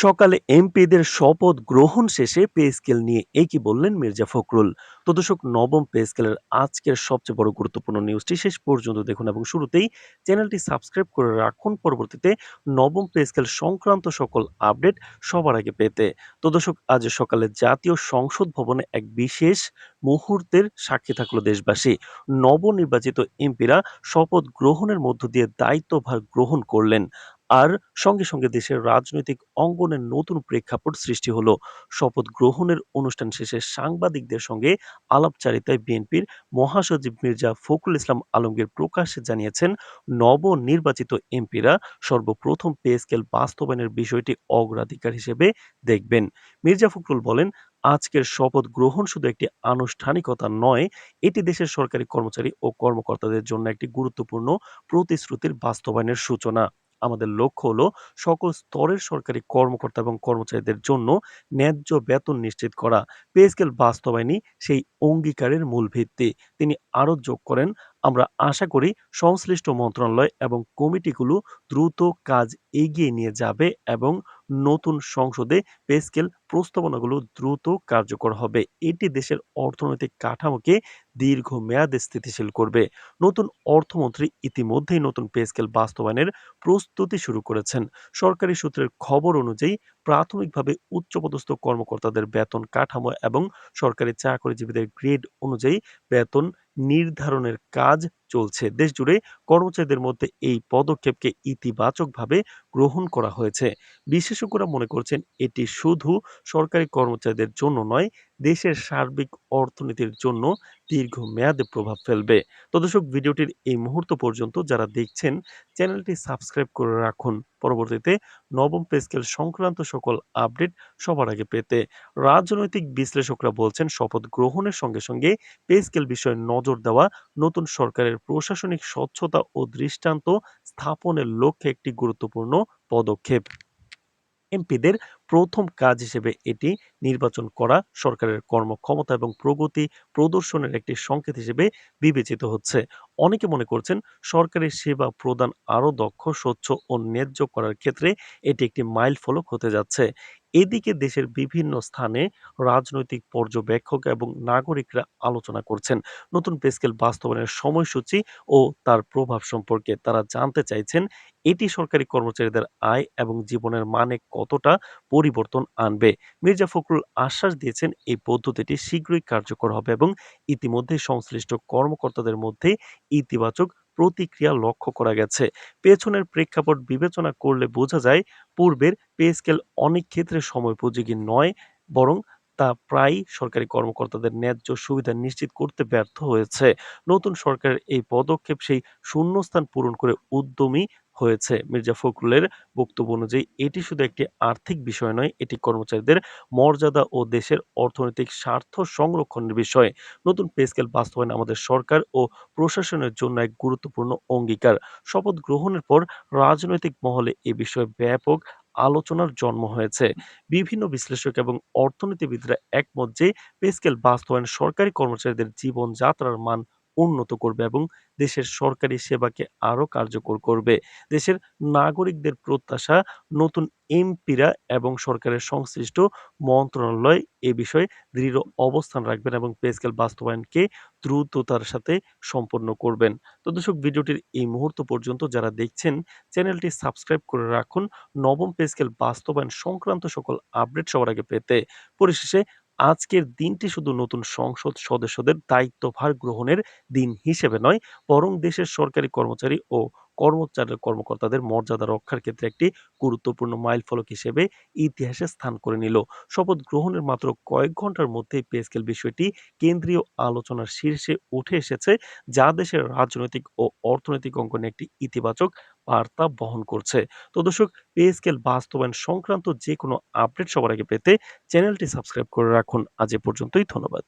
সকালে এমপিদের শপথ গ্রহণ শেষে পে স্কেল নিয়ে একই বললেন মির্জা ফখরুল। তো দর্শক, নবম পে স্কেলের আজকের সবচেয়ে বড় গুরুত্বপূর্ণ নিউজটি শেষ পর্যন্ত দেখুন এবং শুরুতেই চ্যানেলটি সাবস্ক্রাইব করে রাখুন পরবর্তীতে নবম পে স্কেল সংক্রান্ত সকল আপডেট সবার আগে পেতে। তো দর্শক, আজ সকালে জাতীয় সংসদ ভবনে এক বিশেষ মুহূর্তের সাক্ষী থাকলো দেশবাসী। নবনির্বাচিত এমপিরা শপথ গ্রহণের মধ্য দিয়ে দায়িত্বভার গ্রহণ করলেন। আর সঙ্গে সঙ্গে দেশের রাজনৈতিক অঙ্গনে নতুন প্রেক্ষাপট সৃষ্টি হলো। শপথ গ্রহণের অনুষ্ঠান শেষে সাংবাদিকদের সঙ্গে আলাপচারিতায় বিএনপির মহাসচিব মির্জা ফখরুল ইসলাম আলমগীর প্রকাশ্যে জানিয়েছেন, নবনির্বাচিত এমপিরা সর্বপ্রথম পে স্কেল বাস্তবায়নের বিষয়টি অগ্রাধিকার হিসেবে দেখবেন। মির্জা ফখরুল বলেন, আজকের শপথ গ্রহণ শুধু একটি আনুষ্ঠানিকতা নয়, এটি দেশের সরকারি কর্মচারী ও কর্মকর্তাদের জন্য একটি গুরুত্বপূর্ণ প্রতিশ্রুতির বাস্তবায়নের সূচনা। আমাদের লক্ষ্য হলো সকল স্তরের সরকারি কর্মকর্তা এবং কর্মচারীদের জন্য ন্যায্য বেতন নিশ্চিত করা। পে স্কেল বাস্তবায়নই সেই অঙ্গীকারের মূল ভিত্তি। তিনি আরও যোগ করেন, আমরা আশা করি সংশ্লিষ্ট মন্ত্রণালয় এবং কমিটিগুলো দ্রুত কাজ এগিয়ে নিয়ে যাবে এবং নতুন সংসদে পে স্কেল প্রস্তাবনাগুলো দ্রুত কার্যকর হবে। এটি দেশের অর্থনৈতিক কাঠামোকে দীর্ঘমেয়াদে স্থিতিশীল করবে। নতুন অর্থমন্ত্রী ইতিমধ্যেই নতুন পে স্কেল বাস্তবায়নের প্রস্তুতি শুরু করেছেন। সরকারি সূত্রের খবর অনুযায়ী প্রাথমিকভাবে উচ্চপদস্থ কর্মকর্তাদের বেতন কাঠামো এবং সরকারি চাকরিজীবীদের গ্রেড অনুযায়ী বেতন নির্ধারণের কাজ চলছে। দেশজুড়ে কর্মচারীদের মধ্যে এই পদক্ষেপকে ইতিবাচকভাবে গ্রহণ করা হয়েছে। বিশেষজ্ঞরা মনে করছেন, এটি শুধু সরকারি কর্মচারীদের জন্য নয়, দেশের সার্বিক অর্থনীতির জন্য দীর্ঘমেয়াদে প্রভাব ফেলবে। তো দর্শক, ভিডিওটির এই মুহূর্ত পর্যন্ত যারা দেখছেন, চ্যানেলটি সাবস্ক্রাইব করে রাখুন পরবর্তীতে নবম পে স্কেল সংক্রান্ত সকল আপডেট সবার আগে পেতে। রাজনৈতিক বিশ্লেষকরা বলছেন, শপথ গ্রহণের সঙ্গে সঙ্গে পে স্কেল বিষয়ে নজর দেওয়া নতুন সরকারের প্রশাসনিক স্বচ্ছতা ও দৃষ্টান্ত স্থাপনের লক্ষ্যে একটি গুরুত্বপূর্ণ পদক্ষেপ। এমপিদের প্রথম কাজ হিসেবে এটি নির্বাচন করা সরকারের কর্মক্ষমতা এবং প্রগতি প্রদর্শনের একটি সংকেত হিসেবে বিবেচিত হচ্ছে। অনেকে মনে করছেন, সরকারি সেবা প্রদান আরও দক্ষ, স্বচ্ছ ও ন্যায্য করার ক্ষেত্রে এটি একটি মাইলফলক হতে যাচ্ছে। এদিকে দেশের বিভিন্ন স্থানে রাজনৈতিক পর্যবেক্ষক এবং নাগরিকরা আলোচনা করছেন নতুন পে স্কেল বাস্তবায়নের সময়সূচি ও তার প্রভাব সম্পর্কে। তারা জানতে চাইছেন, এটি সরকারি কর্মচারীদের আয় এবং জীবনের মানে কতটা পরিবর্তন আনবে। মির্জা ফখরুল আশ্বাস দিয়েছেন, এই পদ্ধতিটি শীঘ্রই কার্যকর হবে এবং ইতিমধ্যে সংশ্লিষ্ট কর্মকর্তাদের মধ্যে ইতিবাচক প্রতিক্রিয়া লক্ষ্য করা গেছে। পেছনের প্রেক্ষাপট বিবেচনা করলে বোঝা যায়, পূর্বের পে স্কেল অনেক ক্ষেত্রে সময়োপযোগী নয়, বরং তা প্রায়ই সরকারি কর্মকর্তাদের ন্যায্য সুবিধা নিশ্চিত করতে ব্যর্থ হয়েছে। নতুন সরকারের এই পদক্ষেপ সেই শূন্যস্থান পূরণ করে উদ্যমী হয়েছে। মির্জা ফখরুলের বক্তব্য অনুযায়ী এটি শুধু একটি আর্থিক বিষয় নয়, এটি কর্মচারীদের মর্যাদা ও দেশের অর্থনৈতিক স্বার্থ সংরক্ষণের বিষয়। নতুন পে স্কেল বাস্তবায়ন আমাদের সরকার ও প্রশাসনের জন্য এক গুরুত্বপূর্ণ অঙ্গীকার। শপথ গ্রহণের পর রাজনৈতিক মহলে এ বিষয়ে ব্যাপক আলোচনার জন্ম হয়েছে। বিভিন্ন বিশ্লেষক এবং অর্থনীতিবিদরা একমত যে পে স্কেল বাস্তবায়ন সরকারি কর্মচারীদের জীবনযাত্রার মান উন্নত করবে এবং দেশের সরকারি সেবাকে আরো কার্যকর করবে। দেশের নাগরিকদের প্রত্যাশা, নতুন এমপিরা এবং সরকারের সংশ্লিষ্ট মন্ত্রণালয় এ বিষয়ে দৃঢ় অবস্থান রাখবেন এবং পে স্কেল বাস্তবায়নকে দ্রুততার সাথে সম্পন্ন করবেন। তো দর্শক, ভিডিওটির এই মুহূর্ত পর্যন্ত যারা দেখছেন, চ্যানেলটি সাবস্ক্রাইব করে রাখুন নবম পে স্কেল বাস্তবায়ন সংক্রান্ত সকল আপডেট সবার আগে পেতে। পরিশেষে, আজকের দিনটি শুধু নতুন সংসদ সদস্যদের দায়িত্বভার গ্রহণের দিন হিসেবে নয়, বরং দেশের সরকারি কর্মচারী ও কর্মকর্তাদের মর্যাদা রক্ষার ক্ষেত্রে একটি গুরুত্বপূর্ণ মাইলফলক হিসেবে ইতিহাসে স্থান করে নিল। শপথ গ্রহণের মাত্র কয়েক ঘন্টার মধ্যেই পে স্কেল বিষয়টি কেন্দ্রীয় আলোচনার শীর্ষে উঠে এসেছে, যা দেশের রাজনৈতিক ও অর্থনৈতিক অঙ্গনে একটি ইতিবাচক বার্তা বহন করছে। তো দর্শক, পে স্কেল বাস্তবায়ন সংক্রান্ত যে কোনো আপডেট সবার আগে পেতে চ্যানেলটি সাবস্ক্রাইব করে রাখুন। আজ এ পর্যন্তই, ধন্যবাদ।